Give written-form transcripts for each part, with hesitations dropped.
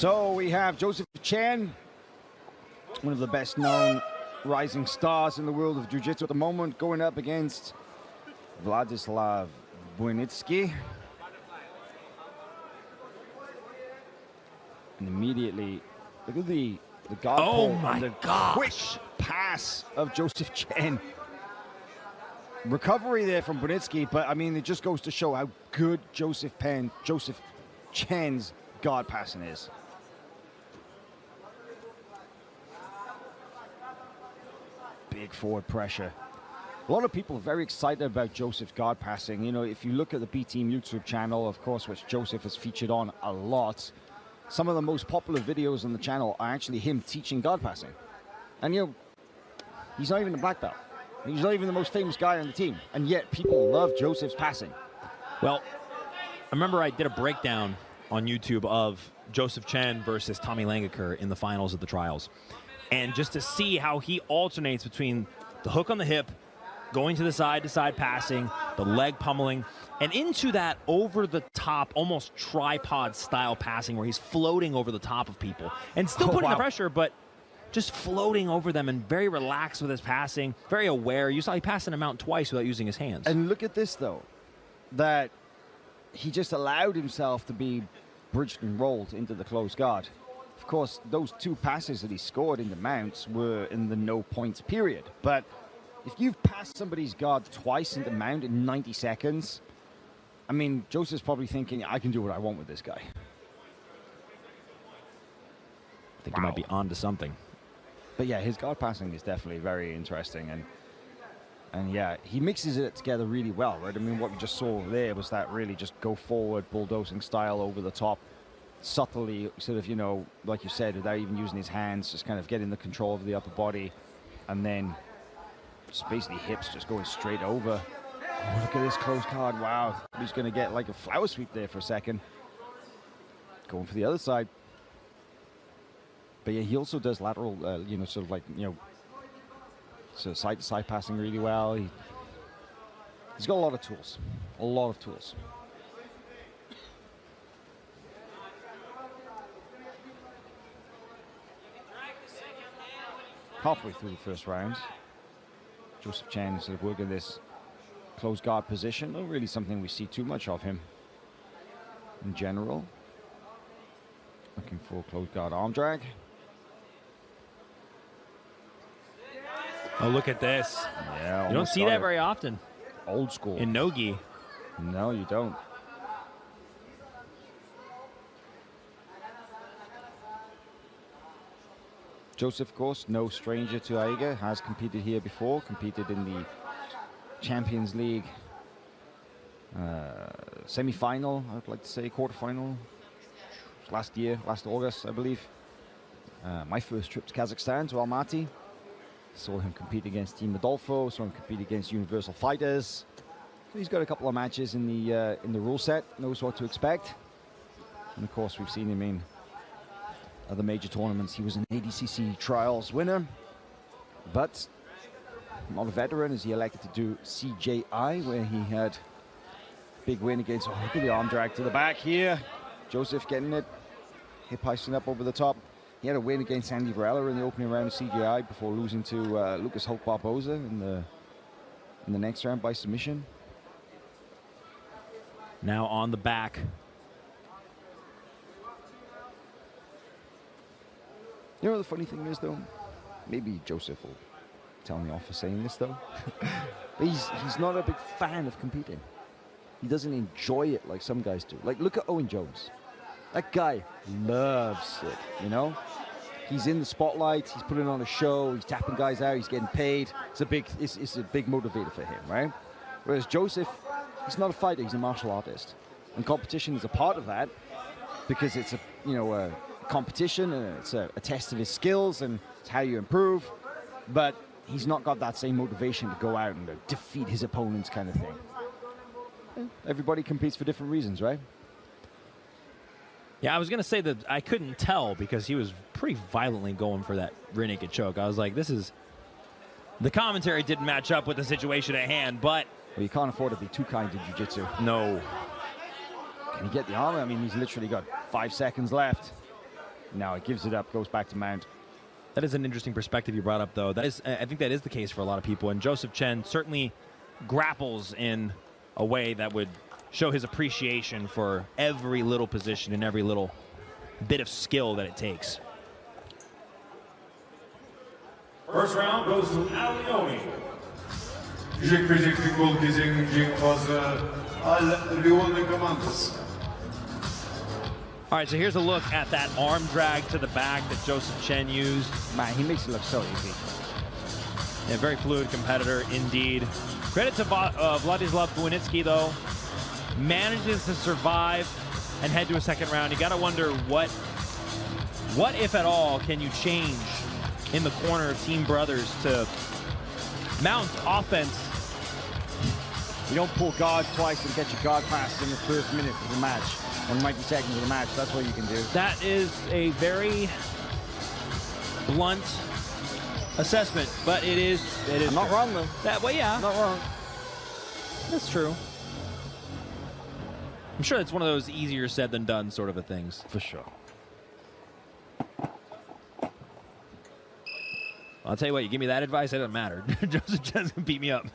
So we have Joseph Chen, one of the best known rising stars in the world of jiu-jitsu at the moment, going up against Vladislav Buenitsky. And immediately, look at the guard pull and the quick pass of Joseph Chen. Recovery there from Buenitsky, but I mean, it just goes to show how good Joseph Chen's guard passing is. Big forward pressure. A lot of people are very excited about Joseph's guard passing. You know, if you look at the B-Team YouTube channel, of course, which Joseph has featured on a lot, some of the most popular videos on the channel are actually him teaching guard passing. And, you know, he's not even a black belt. He's not even the most famous guy on the team. And yet people love Joseph's passing. Well, I remember I did a breakdown on YouTube of Joseph Chen versus Tommy Langaker in the finals of the trials. And just to see how he alternates between the hook on the hip, going to the side passing, the leg pummeling, and into that over-the-top, almost tripod-style passing where he's floating over the top of people and still putting the pressure, but just floating over them and very relaxed with his passing, very aware. You saw he passed an amount twice without using his hands. And look at this, though, that he just allowed himself to be bridged and rolled into the closed guard. Of course, those two passes that he scored in the mounts were in the no points period. But if you've passed somebody's guard twice in the mount in 90 seconds, I mean, Joseph's probably thinking, I can do what I want with this guy. I think he might be onto something. But yeah, his guard passing is definitely very interesting. And yeah, he mixes it together really well, right? I mean, what we just saw there was that really just go forward, bulldozing style over the top. Subtly, sort of, you know, like you said, without even using his hands, just kind of getting the control of the upper body. And then just basically hips just going straight over. Oh, look at this close guard. Wow. He's going to get like a flower sweep there for a second. Going for the other side. But yeah, he also does lateral, you know, sort of like, you know, sort of side-to-side passing really well. He's got a lot of tools. A lot of tools. Halfway through the first round, Joseph Chen sort of working this closed guard position. Not really something we see too much of him in general. Looking for closed guard arm drag. Oh, look at this. Yeah, you don't see that very often. Old school. In no-gi. No, you don't. Joseph, of course, no stranger to Aiga, has competed here before, competed in the Champions League semi-final, I would like to say, quarterfinal, last year, last August, I believe. My first trip to Kazakhstan, to Almaty. Saw him compete against Team Adolfo, saw him compete against Universal Fighters. So he's got a couple of matches in the rule set, knows what to expect. And of course, we've seen him in other major tournaments. He was an ADCC trials winner, but not a veteran, as he elected to do CJI, where he had a big win against, oh, look at the arm drag to the back here. Joseph getting it, hip heisting up over the top. He had a win against Andy Varela in the opening round of CJI before losing to Lucas Hope Barboza in the next round by submission. Now on the back. You know what the funny thing is, though? Maybe Joseph will tell me off for saying this, though. But he's not a big fan of competing. He doesn't enjoy it like some guys do. Like, look at Owen Jones. That guy loves it, you know? He's in the spotlight, he's putting on a show, he's tapping guys out, he's getting paid. It's a big motivator for him, right? Whereas Joseph, he's not a fighter, he's a martial artist. And competition is a part of that because it's a, you know, a competition, and it's a test of his skills and it's how you improve, but he's not got that same motivation to go out and defeat his opponents kind of thing. Everybody competes for different reasons, right? Yeah, I was going to say that I couldn't tell because he was pretty violently going for that rear naked choke. I was like, this is... The commentary didn't match up with the situation at hand, but... Well, you can't afford to be too kind to jiu-jitsu. No. Can he get the arm? I mean, he's literally got 5 seconds left. No, it gives it up, goes back to mount. That is an interesting perspective you brought up, though. That is, I think that is the case for a lot of people. And Joseph Chen certainly grapples in a way that would show his appreciation for every little position and every little bit of skill that it takes. First round goes to Leone. Yüksek vereceklik gol gecenin fazla Leone commandos. All right, so here's a look at that arm drag to the back that Joseph Chen used. Man, he makes it look so easy. A very fluid competitor indeed. Credit to Vladislav Buinitsky, though. Manages to survive and head to a second round. You got to wonder what, if at all, can you change in the corner of Team Brothers to mount offense? You don't pull guard twice and get your guard passed in the first minute of the match, or 90 seconds of the match. That's what you can do. That is a very blunt assessment, but it is. I'm not wrong, though. Well, yeah. Not wrong. That's true. I'm sure it's one of those easier said than done sort of a things. For sure. I'll tell you what, you give me that advice, it doesn't matter. Joseph Chen's gonna beat me up.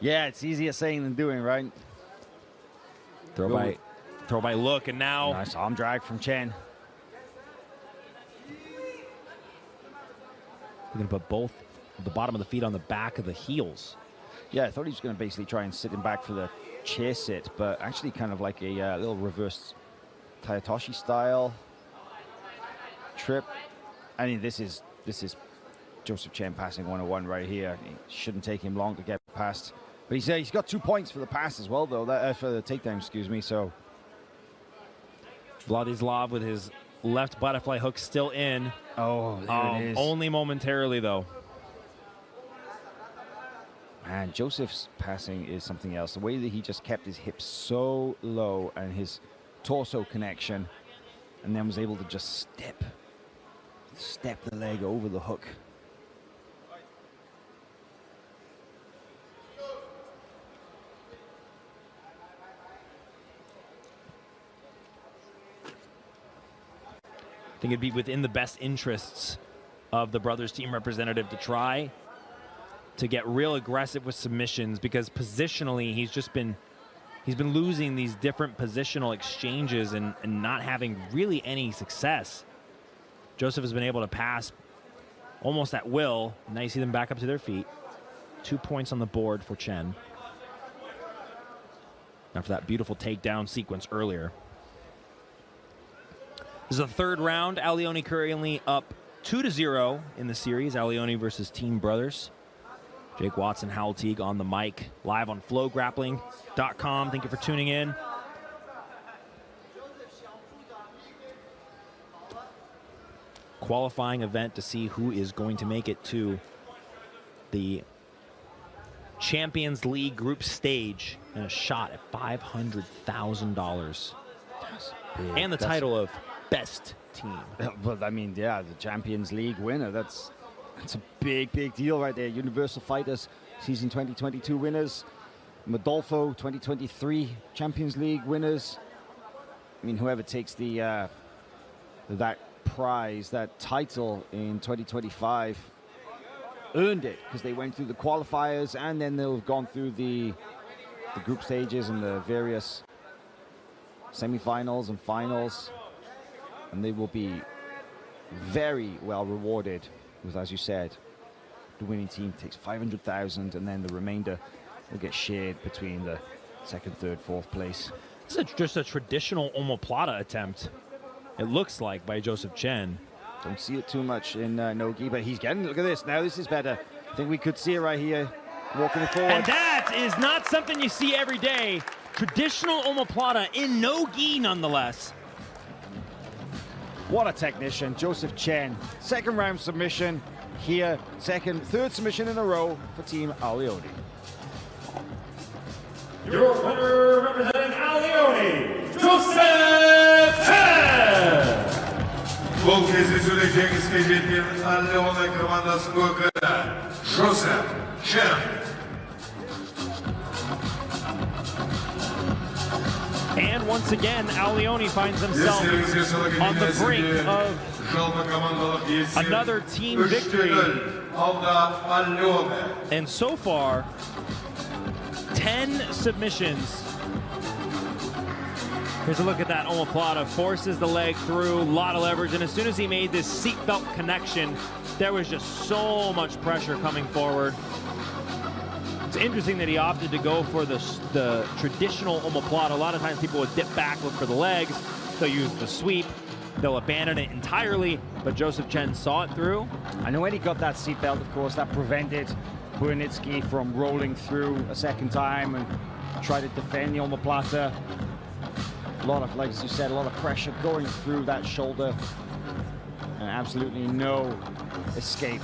Yeah, it's easier saying than doing, right? Throw by look, and now nice arm drag from Chen. we're gonna put both the bottom of the feet on the back of the heels. Yeah, I thought he was going to basically try and sit him back for the chair sit, but actually kind of like a little reverse Tayatoshi style trip. I mean, this is Joseph Chen passing 101 right here. It shouldn't take him long to get past. But he's got 2 points for the pass as well, though, for the takedown, excuse me. So Vladislav with his left butterfly hook still in. Oh, there it is. Only momentarily, though. Man, Joseph's passing is something else. The way that he just kept his hips so low and his torso connection, and then was able to just step the leg over the hook. I think it'd be within the best interests of the Brothers team representative to try to get real aggressive with submissions, because positionally he's been losing these different positional exchanges and not having really any success. Joseph has been able to pass almost at will. Now you see them back up to their feet. 2 points on the board for Chen after that beautiful takedown sequence earlier. This is the third round. Alioni currently up 2-0 in the series. Alioni versus Team Brothers. Jake Watson, Howell Teague on the mic, live on flowgrappling.com. Thank you for tuning in. Qualifying event to see who is going to make it to the Champions League group stage, and a shot at $500,000. And the title of best team. Well, I mean, yeah, the Champions League winner. That's a big deal right there. Universal Fighters season 2022 winners. Modolfo 2023 Champions League winners. I mean, whoever takes the that prize, that title in 2025, earned it, because they went through the qualifiers and then they've gone through the group stages and the various semifinals and finals, and they will be very well rewarded. Because, as you said, the winning team takes 500,000, and then the remainder will get shared between the second, third, fourth place. This is just a traditional omoplata attempt, it looks like, by Joseph Chen. Don't see it too much in no-gi, but he's getting, look at this, now this is better. I think we could see it right here, walking it forward. And that is not something you see every day. Traditional omoplata in no-gi, nonetheless. What a technician, Joseph Chen. Second round submission here, third submission in a row for Team Alioni. Your winner representing Alioni, Joseph Chen! Bu kez sürecek iskecetin Alioni komandası gökleri Joseph Chen. And once again, Al Leone finds himself on the brink of another team victory. And so far, 10 submissions. Here's a look at that omoplata. Forces the leg through, a lot of leverage, and as soon as he made this seatbelt connection, there was just so much pressure coming forward. It's interesting that he opted to go for the traditional omoplata. A lot of times people would dip back, look for the legs. They'll use the sweep. They'll abandon it entirely, but Joseph Chen saw it through. I know when he got that seatbelt, of course, that prevented Buenitsky from rolling through a second time and try to defend the omoplata. A lot of, like as you said, a lot of pressure going through that shoulder, and absolutely no escape.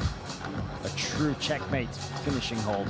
A true checkmate finishing hold.